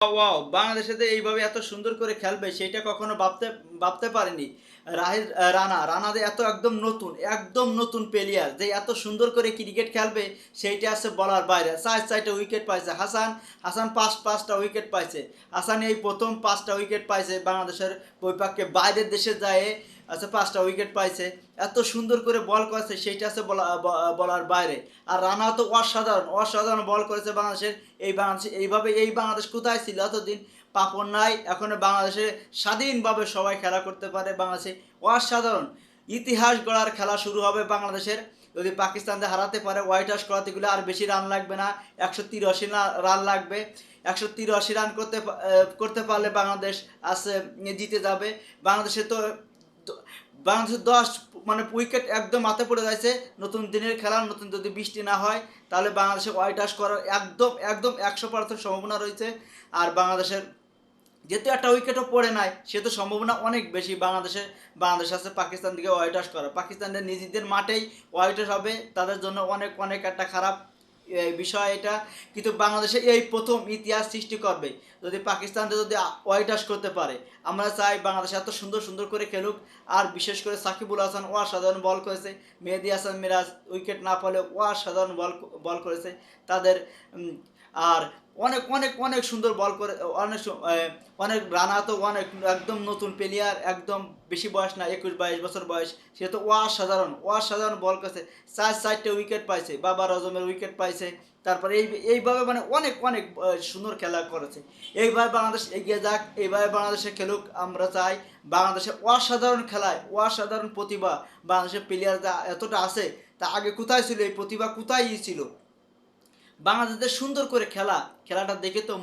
Wow! বাংলাদেশে যে এইভাবে এত সুন্দর করে খেলবে সেইটা কখনো ভাবতে পারিনি। রানা যে এত একদম নতুন প্লেয়ার যে এত সুন্দর করে ক্রিকেট খেলবে সেইটা আছে বলার বাইরে। ৪টা উইকেট পাইছে। হাসান ৫টা উইকেট পাইছে। হাসান এই ১ম ৫টা উইকেট পাইছে বাংলাদেশের বিপক্ষে বাইরের দেশে যেয়ে আচ্ছা ৫টা উইকেট পাইছে। এত সুন্দর করে বল করেছে সেইটা আছে বলার বাইরে। আর রানাও তো অসাধারণ বল করেছে বাংলাদেশের। এই বাংলাদেশ কোথায় ছিল এতদিন? পাপন নাই, এখন বাংলাদেশে স্বাধীনভাবে সবাই খেলা করতে পারে বাংলাদেশে। অসাধারণ ইতিহাস গড়ার খেলা শুরু হবে বাংলাদেশের। যদি পাকিস্তানদের হারাতে পারে, হোয়াইট হাউস করাতে গেলে আর বেশি রান লাগবে না, ১৮৩ রান লাগবে। ১৮৩ রান করতে পারলে বাংলাদেশ আছে জিতে যাবে। বাংলাদেশে তো বাংলাদেশের ১০ মানে উইকেট একদম মাঠে পড়ে যাচ্ছে। নতুন দিনের খেলা, নতুন যদি বৃষ্টি না হয় তাহলে বাংলাদেশে হোয়াইট ওয়াশ করার একদম ১০০% সম্ভাবনা রয়েছে। আর বাংলাদেশের যেহেতু একটা উইকেটও পড়ে নাই সেহেতু সম্ভাবনা অনেক বেশি বাংলাদেশ আছে পাকিস্তান দিকে হোয়াইট ওয়াশ করা। পাকিস্তানের নিজেদের মাঠেই হোয়াইট ওয়াশ হবে, তাদের জন্য অনেক একটা খারাপ বিষয় এটা। কিন্তু বাংলাদেশে এই প্রথম ইতিহাস সৃষ্টি করবে যদি পাকিস্তানকে যদি হোয়াইট ওয়াশ করতে পারে। আমরা চাই বাংলাদেশ এত সুন্দর করে খেলুক। আর বিশেষ করে সাকিবুল হাসান অসাধারণ বল করেছে। মেহেদী হাসান মিরাজ উইকেট না পেলেও অসাধারণ বল করেছে তাদের। আর অনেক সুন্দর বল করে, অনেক রানা তো একদম নতুন প্লেয়ার, একদম বেশি বয়স না, ২১-২২ বছর বয়স। সে তো অসাধারণ বল করেছে। ৪টা উইকেট পাইছে, বাবার আজমের উইকেট পাইছে। তারপরে এইভাবে মানে অনেক সুন্দর খেলা করেছে। এইভাবে বাংলাদেশ এগিয়ে যাক, এইভাবে বাংলাদেশে খেলুক। আমরা চাই বাংলাদেশে অসাধারণ খেলায় অসাধারণ প্রতিভা বাংলাদেশের প্লেয়ার যা এতটা আছে, তা আগে কোথায় ছিল? এই প্রতিভা কোথায় ছিল? বাংলাদেশের সুন্দর করে খেলাটা দেখে তো